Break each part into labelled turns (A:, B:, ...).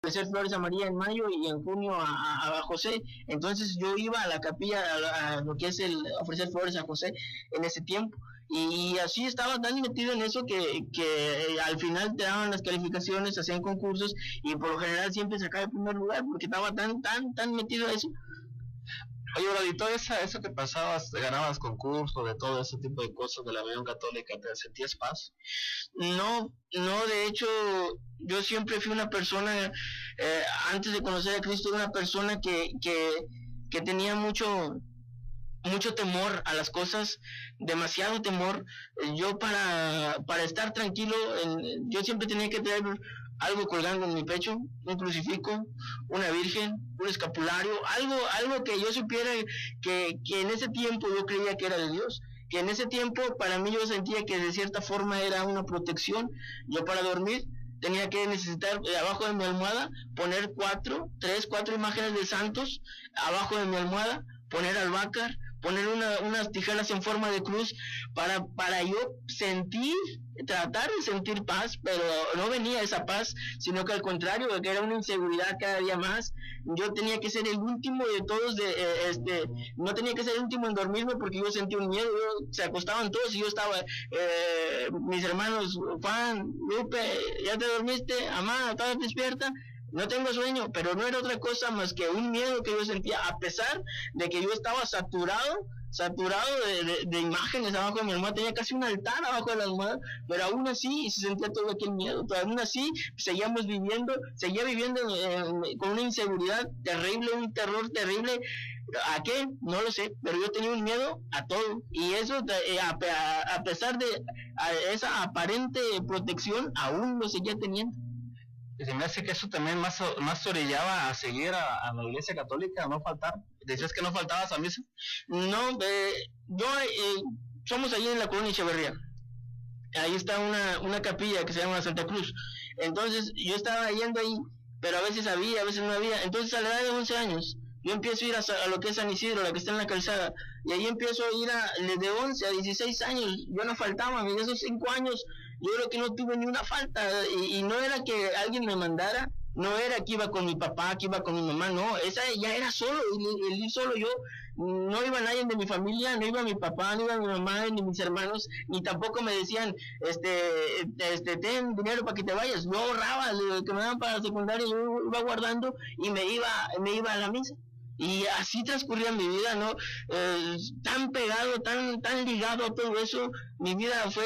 A: ofrecer flores a María en mayo y en junio a José. Entonces yo iba a la capilla a lo que es el ofrecer flores a José en ese tiempo. Y así estaba tan metido en eso que al final te daban las calificaciones, hacían concursos y por lo general siempre sacaba el primer lugar porque estaba tan metido a eso.
B: Oye, Brody, todo eso que pasabas, ganabas concursos, de todo ese tipo de cosas de la Unión Católica, ¿te sentías paz?
A: No, de hecho, yo siempre fui una persona, antes de conocer a Cristo, una persona que tenía mucho temor a las cosas, demasiado temor. Yo para estar tranquilo, yo siempre tenía que tener algo colgando en mi pecho, un crucifijo, una virgen, un escapulario, algo que yo supiera que en ese tiempo yo creía que era de Dios, que en ese tiempo para mí yo sentía que de cierta forma era una protección. Yo para dormir tenía que necesitar abajo de mi almohada poner 4 imágenes de santos abajo de mi almohada, poner albahaca, poner unas tijeras en forma de cruz para yo tratar de sentir paz, pero no venía esa paz, sino que al contrario, que era una inseguridad cada día más. Yo tenía que ser el último de todos, no tenía que ser el último en dormirme porque yo sentía un miedo. Se acostaban todos y yo estaba, mis hermanos, Juan, Lupe, ¿ya te dormiste? Amá, ¿estás despierta? No tengo sueño, pero no era otra cosa más que un miedo que yo sentía, a pesar de que yo estaba saturado de imágenes abajo de mi almohada. Tenía casi un altar abajo de la almohada, pero aún así se sentía todo aquel miedo. Pero aún así seguía viviendo con una inseguridad terrible, un terror terrible. ¿A qué? No lo sé, pero yo tenía un miedo a todo, y eso a pesar de esa aparente protección, aún lo seguía teniendo.
B: Y se me hace que eso también más orillaba a seguir a la Iglesia Católica, a no faltar. ¿Decías que no faltabas a misa?
A: No, somos allí en la colonia Echeverría. Ahí está una capilla que se llama Santa Cruz. Entonces yo estaba yendo ahí, pero a veces había, a veces no había. Entonces a la edad de 11 años, yo empiezo a ir a lo que es San Isidro, la que está en la calzada, y ahí empiezo a ir de 11 a 16 años. Yo no faltaba, de esos 5 años, yo creo que no tuve ni una falta, y no era que alguien me mandara, no era que iba con mi papá, que iba con mi mamá, no, esa ya era solo, el ir solo yo. No iba nadie de mi familia, no iba mi papá, no iba mi mamá, ni mis hermanos, ni tampoco me decían, ten dinero para que te vayas. Yo ahorraba lo que me daban para la secundaria, yo iba guardando y me iba a la misa. Y así transcurría mi vida, ¿no? Tan pegado, tan ligado a todo eso. Mi vida fue,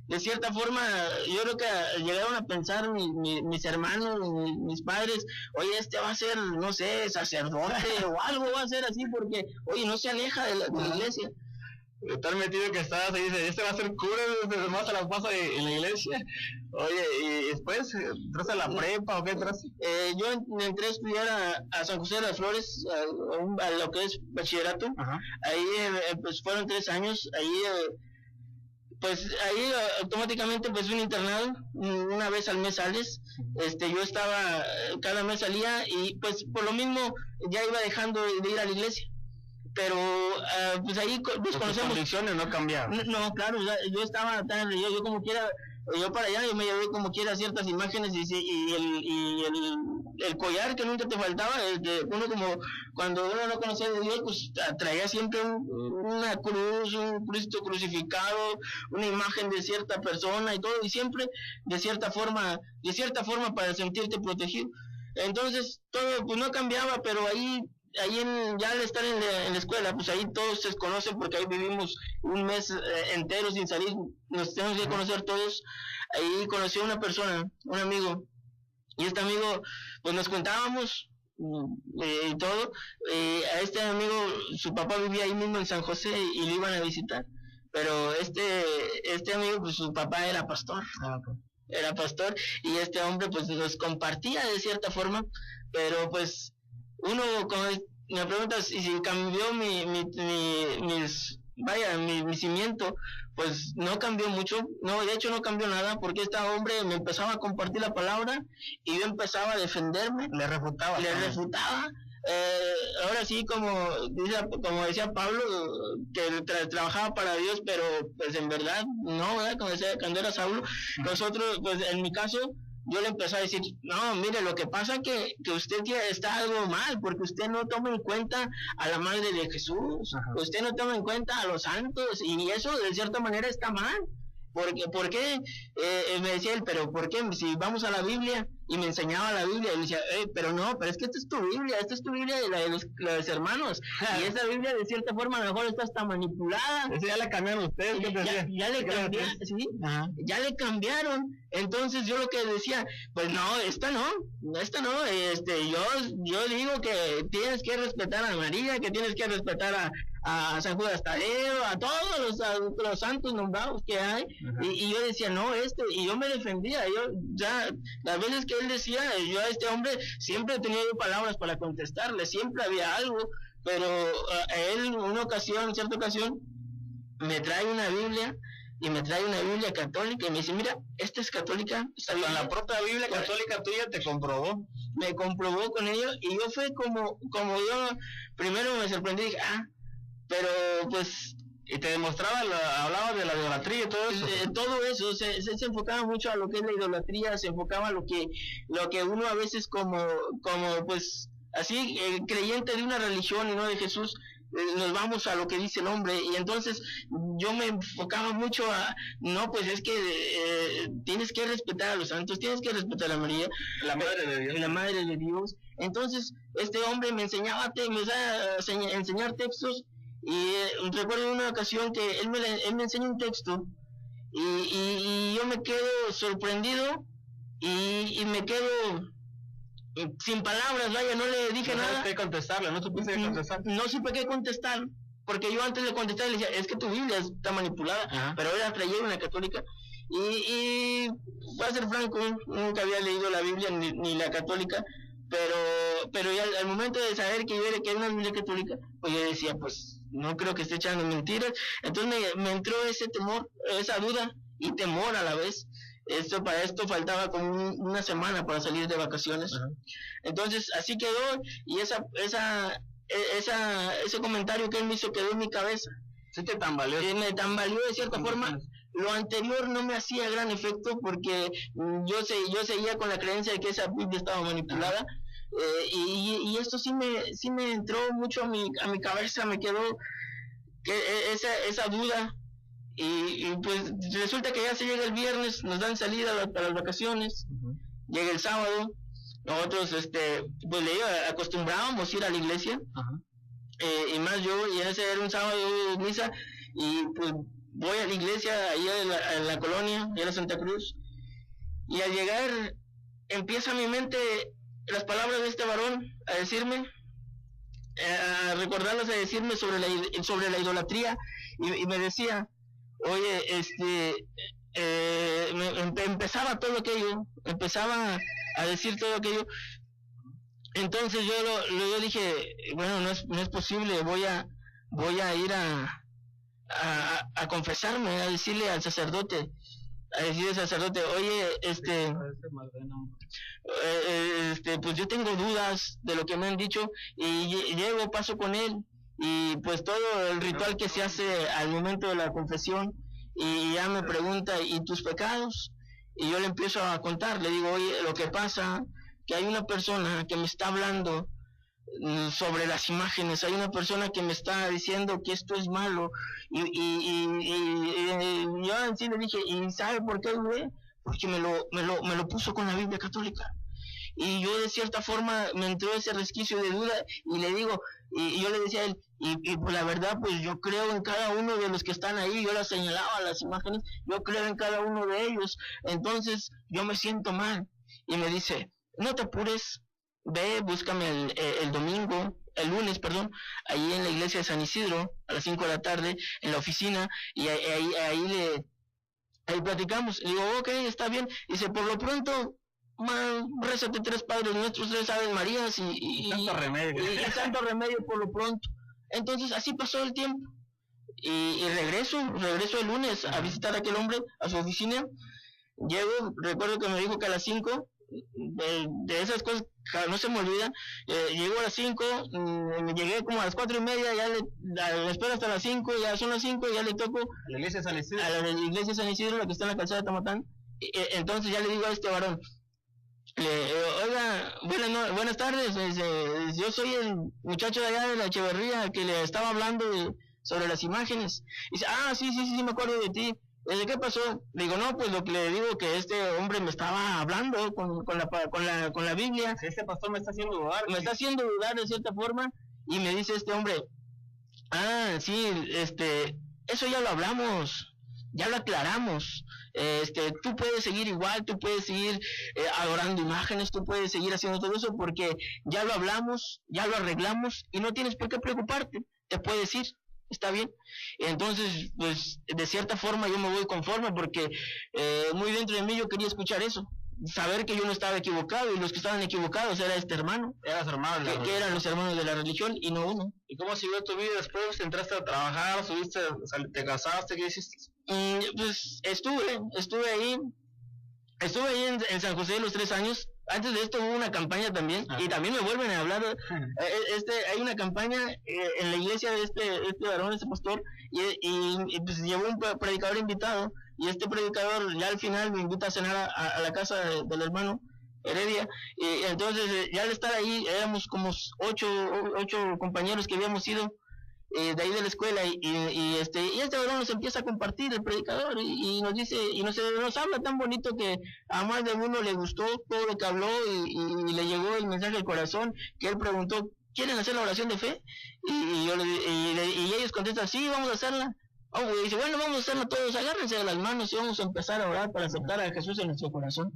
A: de cierta forma, yo creo que llegaron a pensar mis hermanos, mis padres, oye, va a ser, no sé, sacerdote o algo va a ser así, porque, oye, no se aleja de la iglesia.
B: Estar metido que estabas ahí, dice, va a ser cura, más a la pasa en la iglesia. Oye, y después, ¿entras a la prepa o qué entras?
A: Yo entré a estudiar a San José de las Flores, a lo que es bachillerato. Ajá. Ahí pues fueron 3 años, ahí automáticamente pues un internado, una vez al mes sales. Yo estaba, cada mes salía, y pues por lo mismo ya iba dejando de ir a la iglesia. Pero pues ahí desconocemos.
B: Tus convicciones no cambiaron.
A: No, claro, yo estaba tan, yo como quiera, yo para allá, yo me llevé como quiera ciertas imágenes, y el collar que nunca te faltaba, uno como cuando uno no conocía de Dios, pues traía siempre una cruz, un Cristo crucificado, una imagen de cierta persona y todo, y siempre de cierta forma para sentirte protegido. Entonces todo pues no cambiaba, pero ahí ya al estar en la escuela, pues ahí todos se conocen, porque ahí vivimos un mes entero sin salir, nos tenemos que conocer todos. Ahí conocí a una persona, un amigo, y este amigo, pues nos contábamos y todo. A este amigo, su papá vivía ahí mismo en San José y lo iban a visitar, pero este amigo, pues su papá era pastor. Era pastor, y este hombre pues nos compartía de cierta forma, pero pues uno, como me preguntas, y si cambió mi cimiento, pues no cambió mucho. No, de hecho no cambió nada, porque este hombre me empezaba a compartir la palabra y yo empezaba a defenderme, le refutaba. Ahora sí, como decía Pablo, que trabajaba para Dios, pero pues en verdad no, ¿verdad? Como decía cuando era Saulo. Nosotros, pues en mi caso, yo le empecé a decir, no, mire, lo que pasa que usted está algo mal, porque usted no toma en cuenta a la Madre de Jesús, usted no toma en cuenta a los santos, y eso de cierta manera está mal. ¿Por qué? Me decía él, pero ¿por qué? Si vamos a la Biblia, y me enseñaba la Biblia, y me decía, pero es que esta es tu Biblia de la de los hermanos, y esa Biblia de cierta forma a lo mejor está hasta manipulada.
B: Eso ya la cambiaron ustedes,
A: ya le cambiaron, ¿sí? Ya le cambiaron. Entonces yo lo que decía, pues no, esta no, yo digo que tienes que respetar a María, que tienes que respetar a San Judas Tadeo, a todos los santos nombrados que hay, y yo decía, no, y yo me defendía, yo ya, las veces que él decía, yo a este hombre siempre he tenido palabras para contestarle, siempre había algo, pero él en cierta ocasión, me trae una Biblia, y me trae una Biblia católica, y me dice, mira, esta es católica,
B: con la propia Biblia católica tuya te comprobó.
A: Me comprobó con ello, y yo fue como yo, primero me sorprendí, dije, pero pues...
B: Y te demostraba, hablaba de la idolatría y todo eso.
A: Todo eso, se enfocaba mucho a lo que es la idolatría, se enfocaba a lo que uno a veces como pues, así, creyente de una religión y no de Jesús, nos vamos a lo que dice el hombre, y entonces yo me enfocaba mucho no, pues es que tienes que respetar a los santos, tienes que respetar a María,
B: la
A: Madre de Dios. Entonces este hombre me empezaba a enseñar textos, y recuerdo una ocasión que él me enseñó un texto, y yo me quedo sorprendido, y me quedo sin palabras, vaya, no le dije nada.
B: No contestarle, no supiste qué contestar.
A: No supe qué contestar, porque yo antes de contestar le decía, es que tu Biblia está manipulada, pero era traía una católica, y voy a ser franco, nunca había leído la Biblia ni la católica, pero ya al momento de saber que era una Biblia católica, pues yo decía, pues no creo que esté echando mentiras. Entonces me entró ese temor, esa duda y temor a la vez. Para esto faltaba como una semana para salir de vacaciones. Entonces así quedó, y ese comentario que él me hizo quedó en mi cabeza.
B: ¿Sí te tambaleó?
A: Me tambaleó de cierta forma. Lo anterior no me hacía gran efecto, porque yo seguía con la creencia de que esa Biblia estaba manipulada. Y esto sí me entró mucho a mi cabeza, me quedó esa duda, y pues resulta que ya se llega el viernes, nos dan salida para las vacaciones, llega el sábado, nosotros pues acostumbrábamos ir a la iglesia, y más yo, y ese era un sábado de misa, y pues voy a la iglesia ahí en la colonia, ahí en la Santa Cruz, y al llegar empieza mi mente las palabras de este varón a decirme, a recordarlas, a decirme sobre la idolatría, y me decía, oye, empezaba todo aquello, empezaba a decir todo aquello. Entonces yo dije, bueno, no es posible, voy a ir a confesarme, a decirle al sacerdote, oye, pues yo tengo dudas de lo que me han dicho, y paso con él, y pues todo el ritual que se hace al momento de la confesión, y ya me pregunta, ¿y tus pecados? Y yo le empiezo a contar, le digo, oye, lo que pasa, que hay una persona que me está hablando sobre las imágenes, hay una persona que me está diciendo que esto es malo, y yo en sí le dije, ¿y sabe por qué, güey? Porque me lo puso con la Biblia católica. Y yo de cierta forma me entró ese resquicio de duda, y le digo, y yo le decía a él, y pues la verdad, pues yo creo en cada uno de los que están ahí, yo las señalaba las imágenes, yo creo en cada uno de ellos, entonces yo me siento mal. Y me dice, no te apures, ve, búscame el lunes, ahí en la iglesia de San Isidro, a las 5 de la tarde, en la oficina, y ahí platicamos. Le digo, ok, está bien. Dice, por lo pronto, rézate 3 Padres Nuestros, 3 Aves Marías, y santo remedio por lo pronto. Entonces así pasó el tiempo, y regreso el lunes a visitar a aquel hombre a su oficina. Llego, recuerdo que me dijo que a las 5, de esas cosas no se me olvidan, llego a las 5, llegué como a las 4:30, ya le espero hasta las 5, ya son las 5, ya le toco a
B: la iglesia de San Isidro,
A: la que está en la calzada de Tamatán. Entonces ya le digo a este varón, Oiga, buenas tardes, yo soy el muchacho de allá de la Echeverría que le estaba hablando sobre las imágenes. Dice, sí, me acuerdo de ti. ¿Qué pasó? Le digo, no, pues lo que le digo que este hombre me estaba hablando con la Biblia.
B: Este pastor me está haciendo dudar.
A: Me está haciendo dudar de cierta forma, y me dice este hombre, sí, eso ya lo hablamos, ya lo aclaramos. Tú puedes seguir igual, tú puedes seguir adorando imágenes, tú puedes seguir haciendo todo eso porque ya lo hablamos, ya lo arreglamos y no tienes por qué preocuparte, te puedes ir, está bien. Entonces, pues de cierta forma yo me voy conforme porque muy dentro de mí yo quería escuchar eso, saber que yo no estaba equivocado y los que estaban equivocados era este hermano, que eran los hermanos de la religión y no uno.
B: ¿Y cómo siguió tu vida después? ¿Entraste a trabajar? ¿Te casaste? ¿Qué hiciste?
A: Pues estuve ahí en San José los 3 años. Antes de esto hubo una campaña también, y también me vuelven a hablar. Hay una campaña en la iglesia de este varón, este pastor, y pues llevó un predicador invitado, y este predicador ya al final me invita a cenar a la casa del hermano Heredia, y entonces ya al estar ahí éramos como ocho compañeros que habíamos ido de ahí de la escuela, y este varón nos empieza a compartir, el predicador, y nos dice, y nos habla tan bonito que a más de uno le gustó todo lo que habló, y le llegó el mensaje al corazón, que él preguntó, ¿quieren hacer la oración de fe? Y ellos contestan, sí, vamos a hacerla. Y dice, bueno, vamos a hacerla todos, agárrense de las manos y vamos a empezar a orar para aceptar a Jesús en nuestro corazón.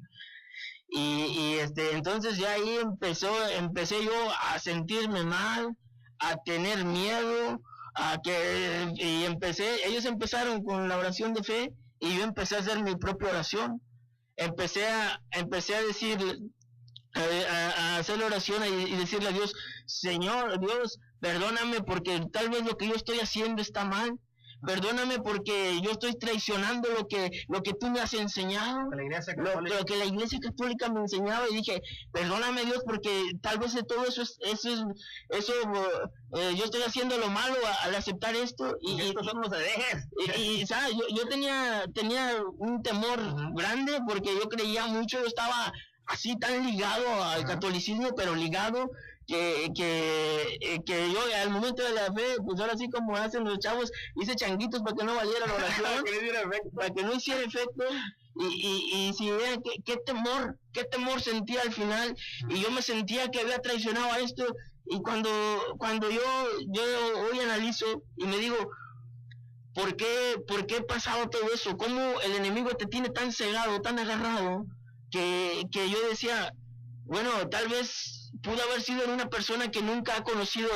A: Entonces ya ahí empecé yo a sentirme mal, a tener miedo, ellos empezaron con la oración de fe y yo empecé a hacer mi propia oración. Empecé a decir, a hacer la oración y decirle a Dios, Señor, Dios, perdóname porque tal vez lo que yo estoy haciendo está mal. Perdóname porque yo estoy traicionando lo que tú me has enseñado, lo que la iglesia católica me enseñaba, y dije, perdóname Dios porque tal vez de todo eso yo estoy haciendo lo malo al aceptar esto, y
B: estos son los herejes.
A: Y ¿sabes? Yo tenía un temor grande porque yo creía mucho, yo estaba así tan ligado al catolicismo, pero ligado que yo al momento de la fe, pues ahora sí como hacen los chavos, hice changuitos para que no valiera la oración, para que no hiciera efecto, y si vean qué temor sentía al final, y yo me sentía que había traicionado a esto, y cuando yo hoy analizo y me digo, ¿por qué pasaba todo eso? ¿Cómo el enemigo te tiene tan cegado, tan agarrado, que yo decía, bueno, tal vez pudo haber sido en una persona que nunca ha conocido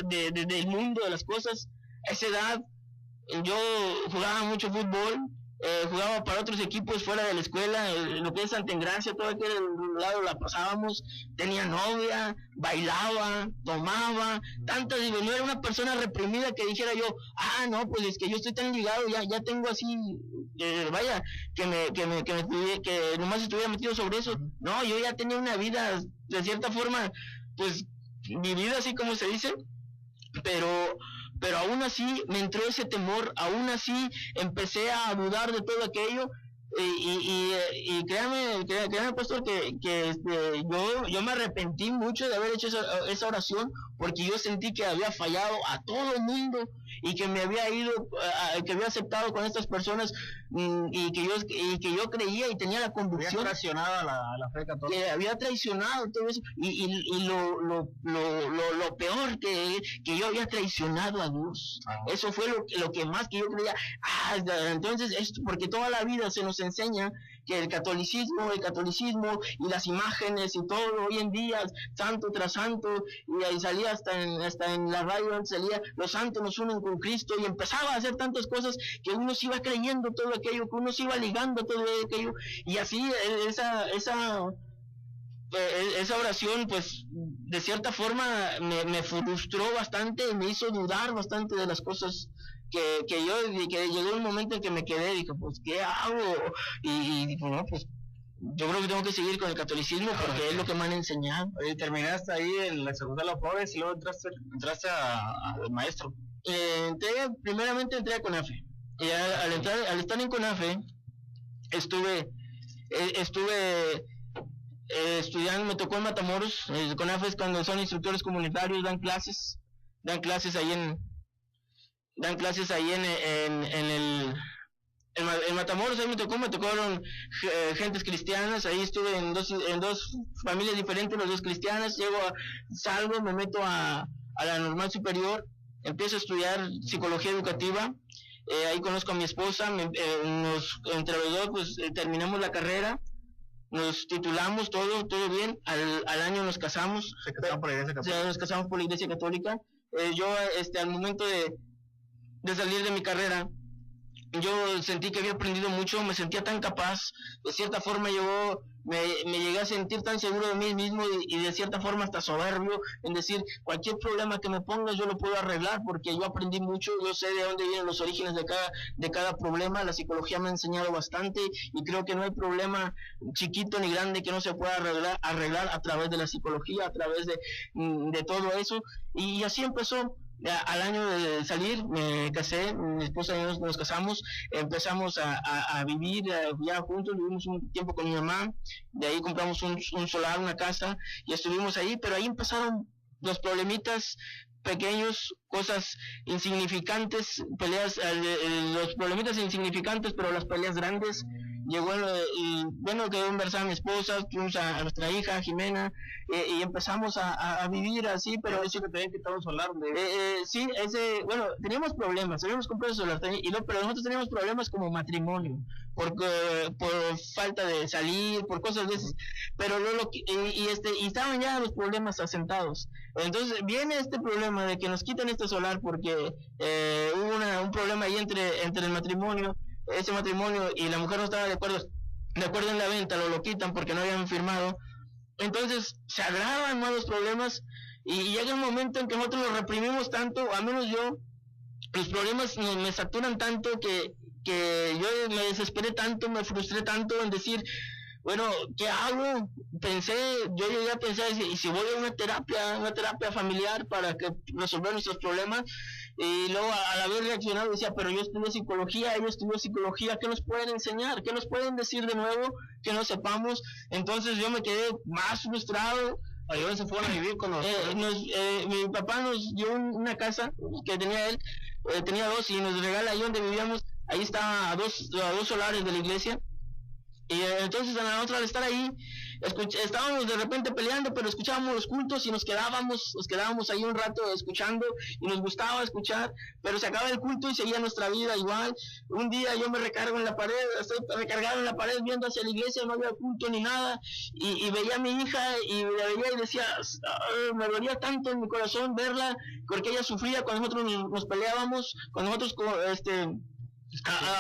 A: del mundo, de las cosas? A esa edad yo jugaba mucho fútbol, jugaba para otros equipos fuera de la escuela, lo que es Santa Engracia, todo aquel lado la pasábamos, tenía novia, bailaba, tomaba, tantas, digo, no era una persona reprimida que dijera yo, no, pues es que yo estoy tan ligado, ya tengo así, vaya, que nomás estuviera metido sobre eso. No, yo ya tenía una vida, de cierta forma, pues, vivida así como se dice, pero aún así me entró ese temor, aún así empecé a dudar de todo aquello, y créame pastor que yo me arrepentí mucho de haber hecho esa oración, porque yo sentí que había fallado a todo el mundo, y que me había ido, que había aceptado con estas personas, y que yo creía y tenía la convicción,
B: había traicionado a la fe católica,
A: que había traicionado todo eso, y lo peor que yo había traicionado a Dios. Eso fue lo que más que yo creía. Entonces esto, porque toda la vida se nos enseña que el catolicismo y las imágenes y todo, hoy en día santo tras santo, y ahí salía hasta en la radio, salía los santos nos unen con Cristo, y empezaba a hacer tantas cosas que uno se iba creyendo todo aquello, que uno se iba ligando todo aquello, y así esa oración, pues de cierta forma me frustró bastante, me hizo dudar bastante de las cosas que llegó un momento en que me quedé, dije, pues ¿qué hago? Y bueno, pues yo creo que tengo que seguir con el catolicismo porque es lo que me han enseñado.
B: Y terminaste ahí en la Secundaria de los Pobres y luego entraste a maestro.
A: Primeramente entré a CONAFE, y al estar en CONAFE estuve estudiando, me tocó en Matamoros, CONAFES, cuando son instructores comunitarios, dan clases ahí en Matamoros. Ahí me tocaron gentes cristianas. Ahí estuve en dos familias diferentes, los dos cristianas. Salgo, me meto a la normal superior, empiezo a estudiar psicología educativa. Ahí conozco a mi esposa, entre los dos pues terminamos la carrera, nos titulamos, todo bien. Al año nos casamos.
B: ¿Se casaron por la iglesia católica?
A: Nos casamos por la iglesia católica. Yo al momento de salir de mi carrera, yo sentí que había aprendido mucho, me sentía tan capaz, de cierta forma me llegué a sentir tan seguro de mí mismo y de cierta forma hasta soberbio, en decir, cualquier problema que me pongas yo lo puedo arreglar, porque yo aprendí mucho, yo sé de dónde vienen los orígenes de cada problema. La psicología me ha enseñado bastante y creo que no hay problema chiquito ni grande que no se pueda arreglar a través de la psicología, a través de todo eso. Y así empezó. Al año de salir me casé, mi esposa y yo nos casamos, empezamos a vivir ya juntos, vivimos un tiempo con mi mamá, de ahí compramos un solar, una casa, y estuvimos ahí, pero ahí empezaron los problemitas pequeños, cosas insignificantes, peleas, los problemitas insignificantes, pero las peleas grandes. Llegó quedó embarazada mi esposa, tuvimos a nuestra hija Jimena, y empezamos a vivir así, pero
B: eso que tenían que estar un solar
A: sí, teníamos problemas, habíamos comprado el solar, pero nosotros teníamos problemas como matrimonio, por falta de salir, por cosas de esas, pero y estaban ya los problemas asentados. Entonces viene este problema de que nos quitan este solar porque hubo un problema ahí entre el matrimonio. Ese matrimonio y la mujer no estaba de acuerdo en la venta, lo quitan porque no habían firmado. Entonces se agravan más los problemas y llega un momento en que nosotros los reprimimos tanto, al menos yo, los problemas me saturan tanto que yo me desesperé tanto, me frustré tanto en decir, bueno, ¿qué hago? Yo llegué a pensar, ¿y si voy a una terapia familiar para resolver nuestros problemas? Y luego al haber reaccionado decía, pero yo estudié psicología, ¿qué nos pueden enseñar? ¿Qué nos pueden decir de nuevo que no sepamos? Entonces yo me quedé más frustrado.
B: ¿Dónde se fueron a vivir con nosotros?
A: Mi papá nos dio una casa que tenía él, tenía dos, y nos regala ahí donde vivíamos. Ahí está a dos solares de la iglesia. Y entonces nosotros al estar ahí estábamos de repente peleando, pero escuchábamos los cultos y nos quedábamos ahí un rato escuchando y nos gustaba escuchar, pero se acaba el culto y seguía nuestra vida igual. Un día yo me recargo en la pared, estoy recargado en la pared viendo hacia la iglesia, no había culto ni nada, y veía a mi hija y la veía y decía, me dolía tanto en mi corazón verla, porque ella sufría cuando nosotros nos peleábamos, cuando nosotros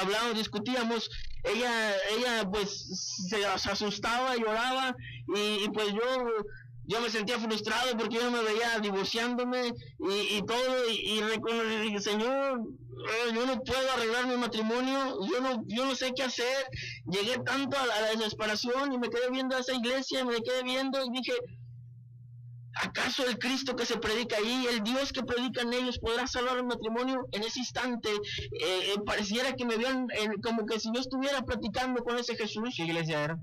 A: hablábamos, discutíamos. Ella pues se asustaba, lloraba, y pues yo me sentía frustrado porque yo me veía divorciándome y todo, y dije, Señor, yo no puedo arreglar mi matrimonio, yo no sé qué hacer. Llegué tanto a la desesperación y me quedé viendo a esa iglesia, y dije, ¿acaso el Cristo que se predica ahí, el Dios que predica en ellos, podrá salvar el matrimonio? En ese instante pareciera que me vean como que si yo estuviera platicando con ese Jesús.
B: ¿Qué iglesia era?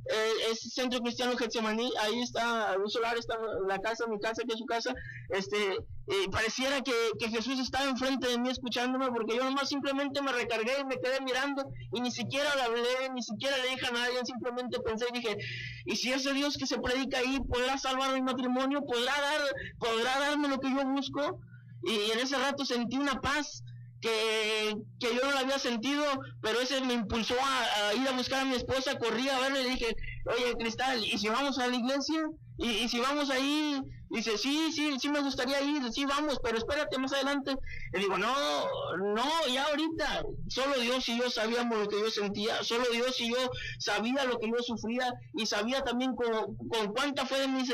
A: Es Centro Cristiano Getsemaní. Ahí está un solar, está la casa, mi casa, que es su casa. Pareciera que Jesús estaba enfrente de mí escuchándome, porque yo nomás simplemente me recargué y me quedé mirando, y ni siquiera le hablé, ni siquiera le dije a nadie, simplemente pensé y dije, ¿y si ese Dios que se predica ahí podrá salvar mi matrimonio? ¿Podrá darme lo que yo busco? Y en ese rato sentí una paz que yo no la había sentido, pero ese me impulsó a ir a buscar a mi esposa. Corrí a verle y le dije, oye, Cristal, ¿y si vamos a la iglesia? ¿Y si vamos ahí? Dice, sí me gustaría ir, sí vamos, pero espérate más adelante. Le digo, no, ya ahorita, solo Dios y yo sabíamos lo que yo sentía, solo Dios y yo sabía lo que yo sufría, y sabía también con cuánta fue mi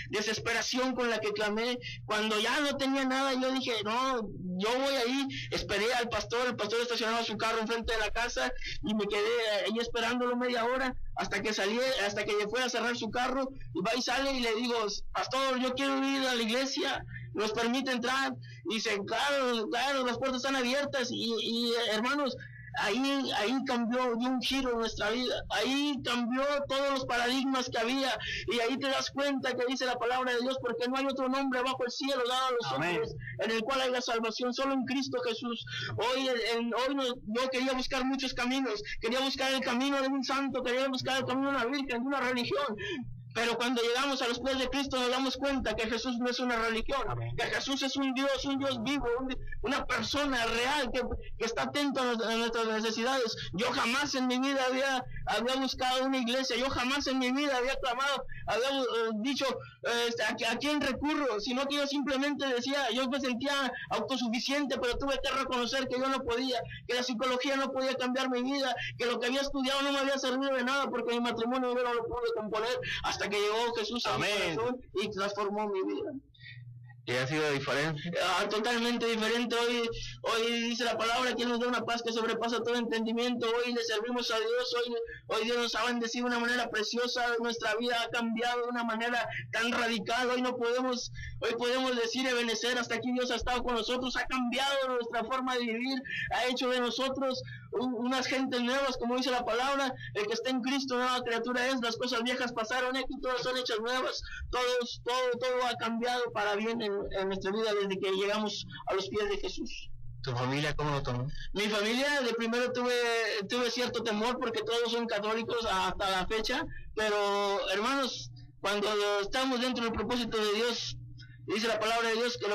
A: desesperación con la que clamé. Cuando ya no tenía nada, yo dije, no, yo voy ahí. Esperé al pastor, el pastor estacionaba su carro enfrente de la casa, y me quedé ahí esperándolo media hora, hasta que fue a cerrar su carro, y va y sale, y le digo, pastor, yo quiero ir a la iglesia, ¿nos permite entrar? Y dice, claro, las puertas están abiertas. Y hermanos, ahí cambió, dio un giro en nuestra vida, ahí cambió todos los paradigmas que había, y ahí te das cuenta que dice la palabra de Dios, porque no hay otro nombre bajo el cielo dado a los hombres en el cual hay la salvación, solo en Cristo Jesús. Hoy yo quería buscar muchos caminos, quería buscar el camino de un santo, quería buscar el camino de una virgen, de una religión. Pero cuando llegamos a los pies de Cristo nos damos cuenta que Jesús no es una religión, que Jesús es un Dios vivo, una persona real que está atento a nuestras necesidades. Yo jamás en mi vida había buscado una iglesia, yo jamás en mi vida había clamado, había dicho ¿a quién recurro? Sino que yo simplemente decía, yo me sentía autosuficiente, pero tuve que reconocer que yo no podía, que la psicología no podía cambiar mi vida, que lo que había estudiado no me había servido de nada, porque mi matrimonio yo no lo pude componer hasta que llegó Jesús a mi corazón y transformó mi vida.
B: ¿Y ha sido diferente?
A: Totalmente diferente. Hoy dice la palabra que nos da una paz que sobrepasa todo entendimiento. Hoy le servimos a Dios. Hoy Dios nos ha bendecido de una manera preciosa. Nuestra vida ha cambiado de una manera tan radical. Hoy podemos decir Ebenezer, hasta aquí Dios ha estado con nosotros, ha cambiado nuestra forma de vivir, ha hecho de nosotros unas gentes nuevas, como dice la palabra. El que está en Cristo, nueva criatura es, las cosas viejas pasaron, aquí todas son hechas nuevas. Todo ha cambiado para bien en nuestra vida desde que llegamos a los pies de Jesús.
B: ¿Tu familia cómo lo tomó?
A: Mi familia, de primero tuve cierto temor porque todos son católicos hasta la fecha, pero hermanos, cuando estamos dentro del propósito de Dios, dice la palabra de Dios que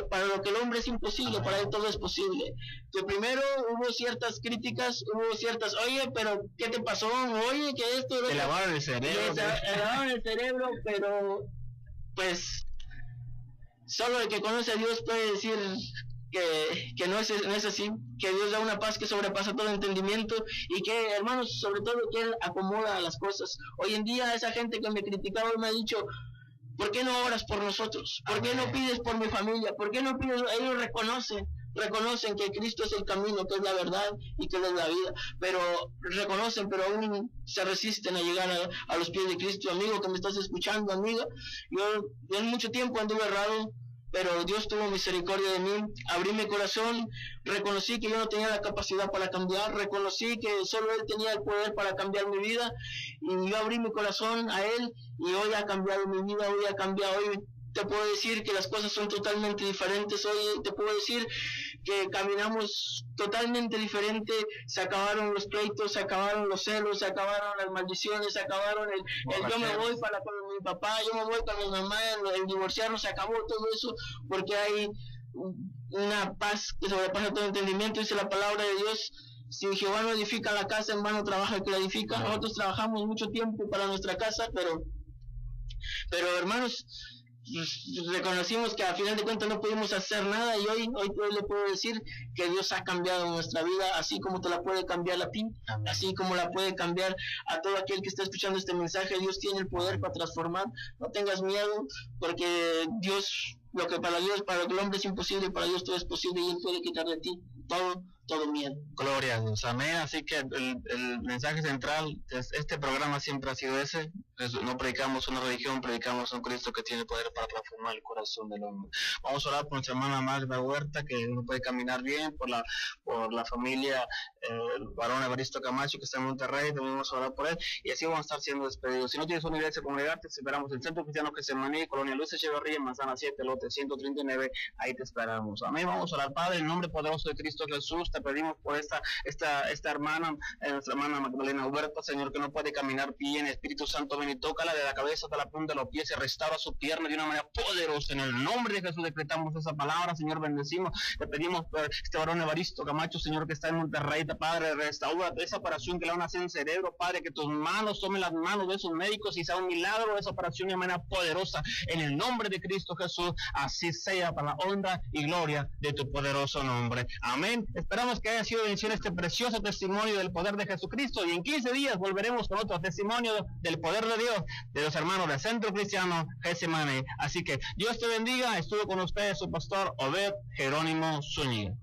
A: para lo que el hombre es imposible, para él todo es posible. Que primero hubo ciertas críticas, oye, pero ¿qué te pasó? Oye, que esto...
B: Te lavaron el cerebro.
A: Te lavaron el cerebro, pero pues solo el que conoce a Dios puede decir que no es así, que Dios da una paz que sobrepasa todo entendimiento y que, hermanos, sobre todo que Él acomoda las cosas. Hoy en día esa gente que me criticaba me ha dicho, ¿por qué no oras por nosotros? ¿Por qué no pides por mi familia? ¿Por qué no pides? Ellos reconocen que Cristo es el camino, que es la verdad y que es la vida, pero pero aún se resisten a llegar a los pies de Cristo. Amigo que me estás escuchando, amiga, yo en mucho tiempo anduve errado, pero Dios tuvo misericordia de mí, abrí mi corazón, reconocí que yo no tenía la capacidad para cambiar, reconocí que solo Él tenía el poder para cambiar mi vida, y yo abrí mi corazón a Él, y hoy ha cambiado mi vida, hoy te puedo decir que las cosas son totalmente diferentes, hoy te puedo decir que caminamos totalmente diferente, se acabaron los pleitos, se acabaron los celos, se acabaron las maldiciones, se acabaron el yo me voy para con mi papá, yo me voy para mi mamá, el divorciarnos, se acabó todo eso, porque hay una paz que sobrepasa todo entendimiento. Dice la palabra de Dios, si Jehová no edifica la casa, en vano trabaja el que la edifica. Nosotros trabajamos mucho tiempo para nuestra casa, pero hermanos, reconocimos que a final de cuentas no pudimos hacer nada, y hoy le puedo decir que Dios ha cambiado nuestra vida, así como te la puede cambiar a ti, así como la puede cambiar a todo aquel que está escuchando este mensaje. Dios tiene el poder para transformar. No tengas miedo, porque Dios, lo que para el hombre es imposible, para Dios todo es posible, y Él puede quitar de ti todo miedo.
B: Gloria a Dios, amén. Así que el mensaje central de este programa siempre ha sido ese: no predicamos una religión, predicamos a un Cristo que tiene poder para transformar el corazón del hombre. Vamos a orar por nuestra hermana Magda Huerta, que no puede caminar bien, por la familia, el varón Evaristo Camacho, que está en Monterrey. También vamos a orar por él, y así vamos a estar siendo despedidos. Si no tienes una iglesia congregarte, esperamos el Centro Cristiano Getsemaní, Colonia Luis Echeverría, Manzana 7, lote 139, ahí te esperamos. Amén. Vamos a orar. Padre, en el nombre poderoso de Cristo Jesús, te pedimos por esta hermana, nuestra hermana Magdalena Huerta, Señor, que no puede caminar bien. Espíritu Santo, ven y tócala de la cabeza hasta la punta de los pies, y restaura su pierna de una manera poderosa. En el nombre de Jesús decretamos esa palabra, Señor, bendecimos. Te pedimos por este varón Evaristo Camacho, Señor, que está en Monterrey, Padre, restaura esa operación que le van a hacer en el cerebro, Padre, que tus manos tomen las manos de esos médicos y sea un milagro de esa operación de manera poderosa. En el nombre de Cristo Jesús, así sea, para la honra y gloria de tu poderoso nombre. Amén. Esperamos que haya sido bendición este precioso testimonio del poder de Jesucristo, y en 15 días volveremos con otro testimonio del poder de Dios, de los hermanos del Centro Cristiano Getsemaní. Así que Dios te bendiga. Estuvo con ustedes su pastor Obed Jerónimo Zúñiga.